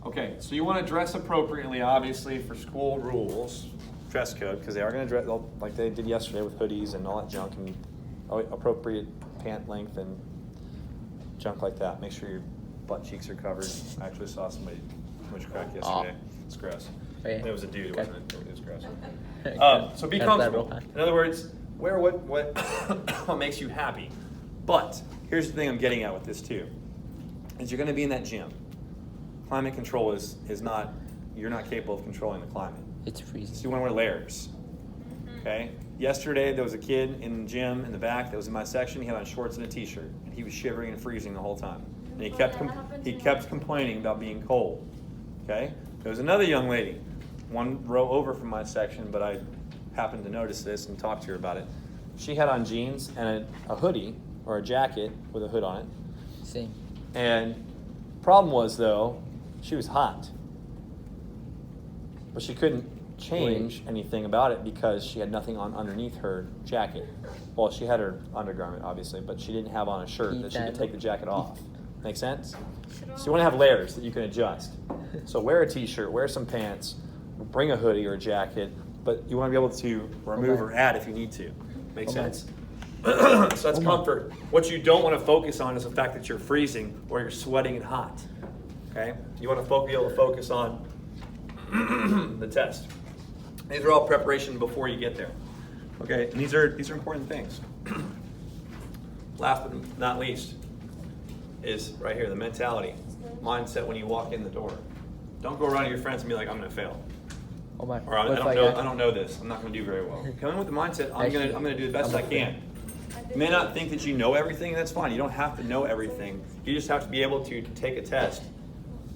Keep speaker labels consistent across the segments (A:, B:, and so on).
A: Okay, so you want to dress appropriately, obviously, for school rules, dress code, because they are going to dress like they did yesterday with hoodies and all that junk and appropriate pant length and junk like that. Make sure your butt cheeks are covered. I actually saw somebody too much crack yesterday. It's gross. It was a dude. It wasn't. It was gross. So be comfortable. In other words, wear what makes you happy. But here's the thing I'm getting at with this too: is you're going to be in that gym. Climate control is not. You're not capable of controlling the climate.
B: It's freezing.
A: So you want to wear layers. Okay. Yesterday there was a kid in the gym in the back that was in my section. He had on shorts and a t-shirt, and he was shivering and freezing the whole time. And he kept complaining about being cold. Okay. There was another young lady, one row over from my section, but I happened to notice this and talk to her about it. She had on jeans and a hoodie or a jacket with a hood on it.
B: Same.
A: And problem was though, she was hot, but she couldn't change anything about it because she had nothing on underneath her jacket. Well, she had her undergarment obviously, but she didn't have on a shirt that she could take the jacket off. Make sense? So you want to have layers that you can adjust. So wear a t-shirt, wear some pants, bring a hoodie or a jacket, but you want to be able to remove or add if you need to. Make sense? So that's comfort. What you don't want to focus on is the fact that you're freezing or you're sweating and hot. Okay? You want to be able to focus on the test. These are all preparation before you get there. Okay? And these are important things. Last but not least is right here, the mentality, mindset when you walk in the door. Don't go around to your friends and be like, I'm going to fail. Or I don't know this. I'm not going to do very well. Come in with the mindset, I'm going to do the best I can. You may not think that you know everything, that's fine. You don't have to know everything. You just have to be able to take a test,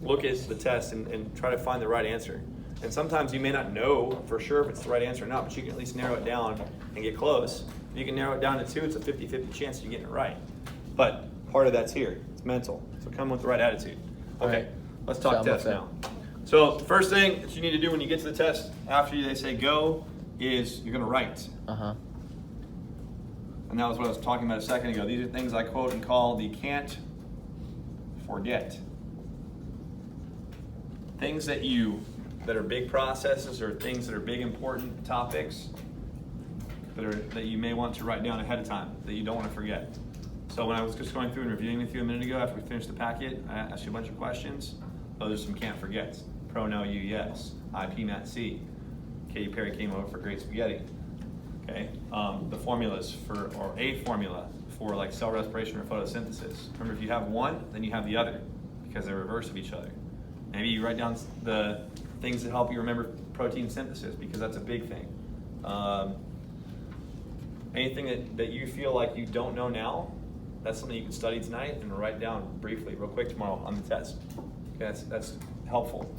A: look at the test, and try to find the right answer. And sometimes you may not know for sure if it's the right answer or not, but you can at least narrow it down and get close. If you can narrow it down to 2, it's a 50-50 chance of you getting it right. But part of that's here. It's mental. So come with the right attitude. Okay, let's talk test now. So the first thing that you need to do when you get to the test, after they say go, is you're going to write. And that was what I was talking about a second ago. These are things I quote and call the can't forget. Things that are big processes or things that are big important topics that you may want to write down ahead of time that you don't want to forget. So when I was just going through and reviewing with you a minute ago after we finished the packet, I asked you a bunch of questions. Those are some can't forgets. Pro, no, you, yes. IP, Matt, C. Katy Perry came over for great spaghetti. Okay, the formulas or a formula for like cell respiration or photosynthesis. Remember, if you have one, then you have the other because they're reverse of each other. Maybe you write down the things that help you remember protein synthesis because that's a big thing. Anything that you feel like you don't know now, that's something you can study tonight and write down briefly, real quick tomorrow on the test. Okay, that's helpful.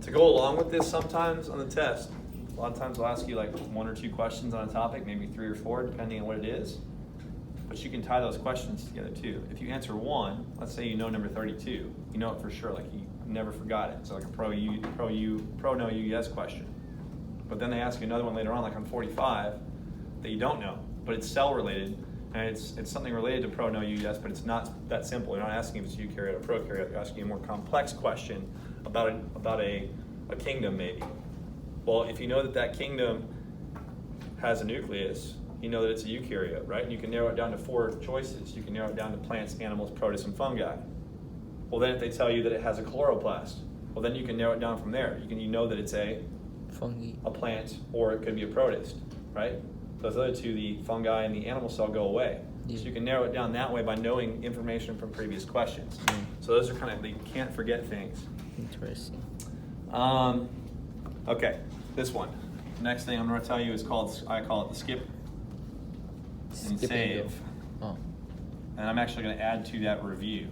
A: To go along with this sometimes on the test, a lot of times I'll ask you like 1 or 2 questions on a topic, maybe 3 or 4, depending on what it is. But you can tie those questions together too. If you answer 1, let's say you know number 32, you know it for sure, like you never forgot it. So like a pro, no, you, yes question. But then they ask you another one later on, like on 45, that you don't know, but it's cell related, and it's something related to pro, no, you, yes, but it's not that simple. You're not asking if it's eukaryote or prokaryote. You're asking a more complex question about a kingdom maybe. Well, if you know that kingdom has a nucleus, you know that it's a eukaryote, right? And you can narrow it down to 4 choices. You can narrow it down to plants, animals, protists, and fungi. Well, then if they tell you that it has a chloroplast, well, then you can narrow it down from there. You know that it's a fungi, a plant, or it could be a protist, right? Those other 2, the fungi and the animal cell, go away. Yeah. So you can narrow it down that way by knowing information from previous questions. So those are kind of the can't forget things.
B: Interesting.
A: Okay, this one. Next thing I'm going to tell you is I call it the skip and save. Oh. And I'm actually going to add to that review.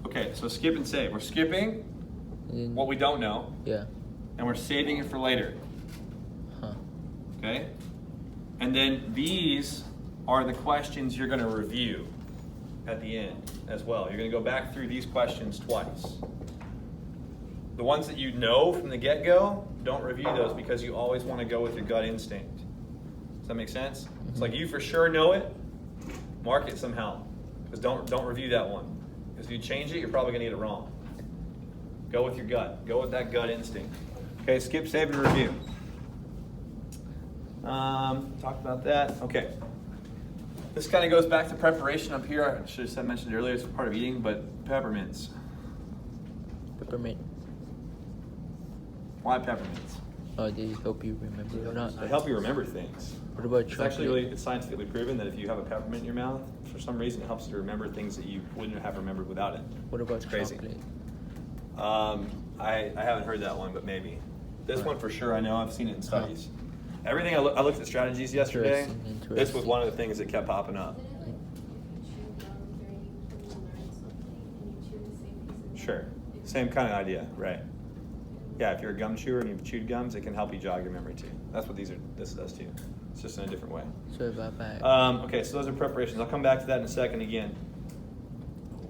A: Okay, so skip and save. We're skipping what we don't know.
B: Yeah.
A: And we're saving it for later. Okay? And then these are the questions you're going to review at the end as well. You're going to go back through these questions twice. The ones that you know from the get-go, don't review those because you always want to go with your gut instinct. Does that make sense? Mm-hmm. It's like you for sure know it, mark it somehow. Because don't review that one. Because if you change it, you're probably going to get it wrong. Go with your gut. Go with that gut instinct. Okay, skip, save, and review. Talked about that. Okay. This kind of goes back to preparation up here. I should have mentioned earlier, it's part of eating, but peppermints.
B: Peppermint.
A: Why peppermints?
B: Oh, they help you remember or not?
A: They help you remember things.
B: What about
A: It's
B: chocolate?
A: actually really scientifically proven that if you have a peppermint in your mouth, for some reason it helps you to remember things that you wouldn't have remembered without it.
B: What about
A: It's crazy.
B: chocolate?
A: I haven't heard that one, but maybe. This one for sure, I know. I've seen it in studies. Everything I looked at strategies yesterday.
B: Interesting.
A: This was one of the things that kept popping up.
C: Isn't it like if you chew gum during when you learn something and you chew the same piece of
A: Sure.
C: gum, it
A: Same kind of idea, right? Yeah, if you're a gum chewer and you've chewed gums, it can help you jog your memory too. That's what this does too. It's just in a different way.
B: So if I buy
A: Okay, so those are preparations. I'll come back to that in a second again.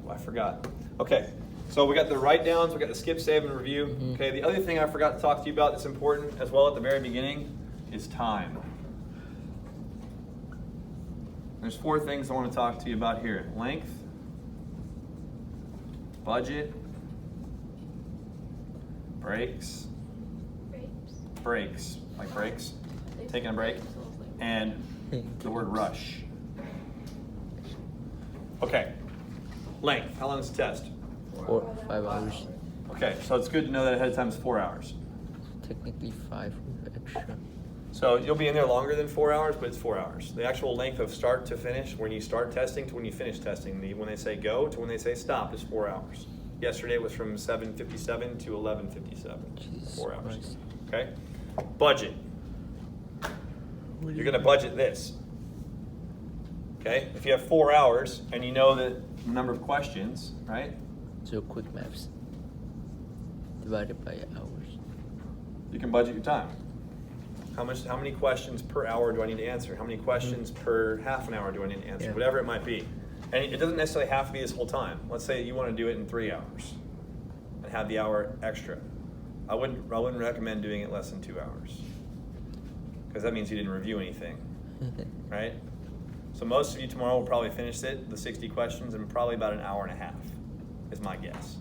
A: Oh, I forgot. Okay, so we got the write downs, we got the skip, save, and review.
B: Mhm.
A: Okay, the other thing I forgot to talk to you about that's important as well at the very beginning is time. There's 4 things I want to talk to you about here: length, budget, breaks, like breaks, taking a break, and the word rush. Okay, length. How long is the test?
B: 4 or 5 hours.
A: Okay, so it's good to know that ahead of time is 4 hours.
B: Technically 5 with extra.
A: So you'll be in there longer than 4 hours, but it's 4 hours. The actual length of start to finish, when you start testing to when you finish testing, when they say go to when they say stop, is 4 hours. Yesterday was from 7:57 to 11:57.
B: Jesus
A: 4 hours.
B: Christ.
A: Okay? Budget. You're going to budget this. Okay? If you have 4 hours and you know the number of questions, right?
B: So quick maths. Divided by hours.
A: You can budget your time. How many questions per hour do I need to answer? How many questions per half an hour do I need to answer?
B: Yeah.
A: Whatever it might be. And it doesn't necessarily have to be this whole time. Let's say you want to do it in 3 hours and have the hour extra. I wouldn't recommend doing it less than 2 hours, because that means you didn't review anything, right? So most of you tomorrow will probably finish the 60 questions in probably about an hour and a half, is my guess.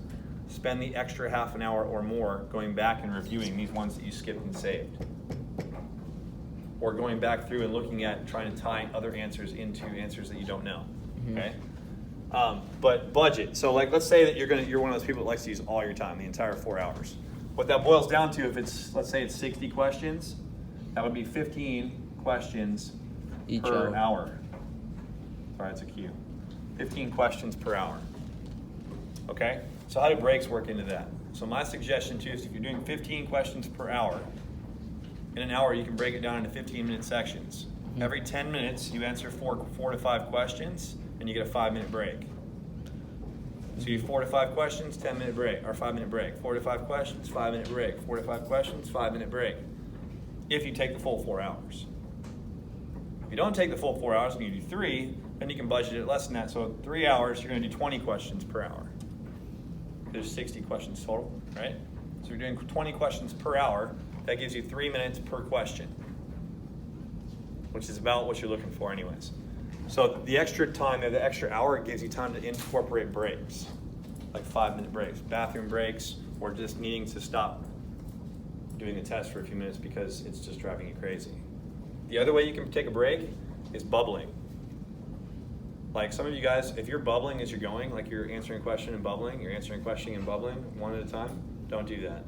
A: Spend the extra half an hour or more going back and reviewing these ones that you skipped and saved. Or going back through and looking at trying to tie other answers into answers that you don't know, okay? But budget, so like let's say that you're one of those people that likes to use all your time, the entire 4 hours. What that boils down to, if it's, let's say it's 60 questions, that would be 15 questions
B: Each
A: per
B: hour.
A: hour. Sorry, it's a cue. 15 questions per hour. Okay? So how do breaks work into that? So my suggestion too is if you're doing 15 questions per hour, in an hour you can break it down into 15-minute sections.
B: Mm-hmm.
A: Every 10 minutes you answer four to 5 questions and you get a 5-minute break. So you 4 to 5 questions, 10-minute break, or 5-minute break. 4 to 5 questions, 5-minute break. 4 to 5 questions, 5-minute break. If you take the full 4 hours. If you don't take the full 4 hours and you do 3, then you can budget it less than that. So 3 hours, you're going to do 20 questions per hour. There's 60 questions total, right? So you're doing 20 questions per hour. That gives you 3 minutes per question, which is about what you're looking for anyways. So the extra time, the extra hour, gives you time to incorporate breaks, like 5-minute breaks, bathroom breaks, or just needing to stop doing the test for a few minutes because it's just driving you crazy. The other way you can take a break is bubbling. Like some of you guys, if you're bubbling as you're going, like you're answering a question and bubbling, you're answering a question and bubbling one at a time, don't do that.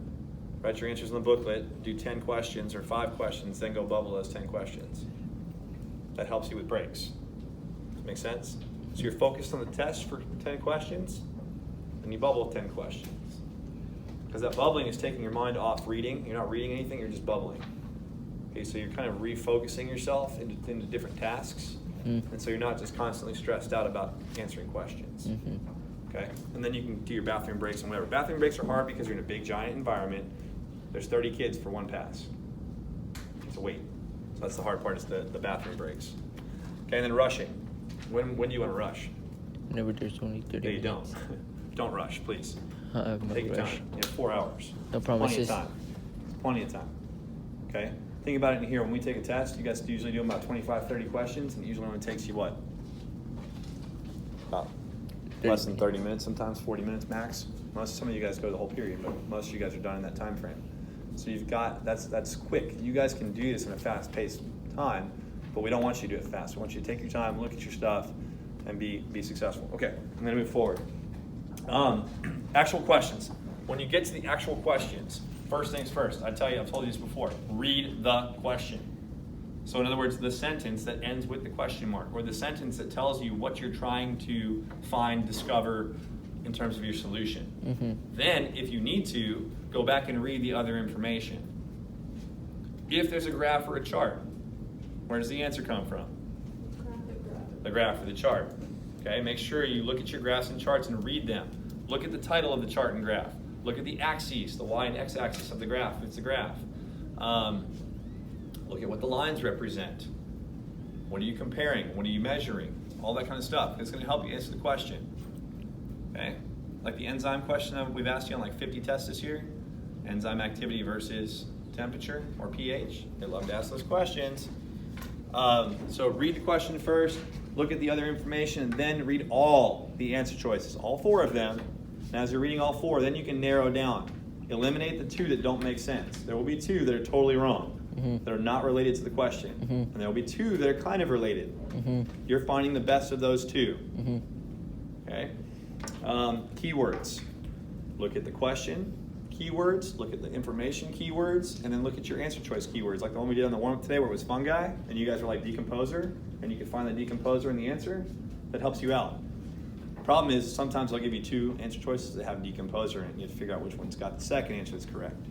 A: Write your answers in the booklet, do 10 questions or 5 questions, then go bubble those 10 questions. That helps you with breaks. Make sense? So you're focused on the test for 10 questions, and you bubble 10 questions. Because that bubbling is taking your mind off reading. You're not reading anything, you're just bubbling. Okay, so you're kind of refocusing yourself into different tasks. And so you're not just constantly stressed out about answering questions. Okay? And then you can do your bathroom breaks and whatever. Bathroom breaks are hard because you're in a big, giant environment. There's 30 kids for one pass. It's a wait. So that's the hard part, is the bathroom breaks. Okay, and then rushing. When do you want to rush?
B: Whenever there's only 30
A: No, you don't.
B: minutes.
A: Don't rush, please.
B: I'm
A: Take your
B: rush.
A: time. You have 4 hours.
B: No
A: Plenty
B: promises.
A: of time. Plenty of time. Okay? Think about it in here. When we take a test, you guys usually do about 25, 30 questions, and it usually only takes you what? About less than 30 minutes, sometimes 40 minutes max. Some of you guys go the whole period, but most of you guys are done in that time frame. So you've got, that's quick. You guys can do this in a fast-paced time, but we don't want you to do it fast. We want you to take your time, look at your stuff, and be successful. Okay, I'm gonna move forward. Actual questions. When you get to the actual questions, first things first, I've told you this before, read the question. So in other words, the sentence that ends with the question mark, or the sentence that tells you what you're trying to find, discover in terms of your solution.
B: Mm-hmm.
A: Then, if you need to, go back and read the other information. If there's a graph or a chart, where does the answer come from? The graph or the chart. Okay, make sure you look at your graphs and charts and read them. Look at the title of the chart and graph. Look at the axes, the y and x axis of the graph, if it's a graph. Look at what the lines represent. What are you comparing? What are you measuring? All that kind of stuff. It's going to help you answer the question. Okay? Like the enzyme question that we've asked you on like 50 tests this year. Enzyme activity versus temperature or pH. They love to ask those questions. So read the question first, look at the other information, and then read all the answer choices, all 4 of them. And as you're reading all 4, then you can narrow down. Eliminate the 2 that don't make sense. There will be 2 that are totally wrong, that are not related to the question. And there will be 2 that are kind of related. You're finding the best of those 2. Okay? Keywords. Look at the question keywords, look at the information keywords, and then look at your answer choice keywords, like the one we did on the warm-up today where it was fungi, and you guys were like decomposer, and you can find the decomposer in the answer. That helps you out. The problem is sometimes I'll give you 2 answer choices that have decomposer in it, and you have to figure out which one's got the second answer that's correct.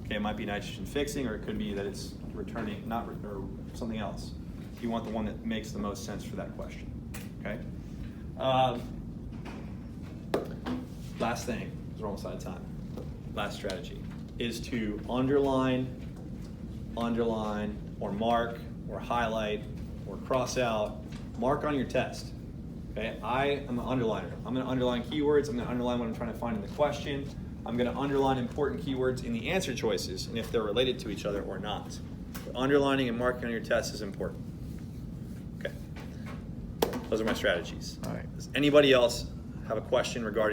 A: Okay, it might be nitrogen fixing, or it could be that it's returning, or something else. You want the one that makes the most sense for that question. Okay? Last thing, because we're almost out of time. Last strategy is to underline, or mark, or highlight, or cross out. Mark on your test. Okay, I am an underliner. I'm going to underline keywords. I'm going to underline what I'm trying to find in the question. I'm going to underline important keywords in the answer choices, and if they're related to each other or not. But underlining and marking on your test is important. Okay, those are my strategies.
B: All right.
A: Does anybody else have a question regarding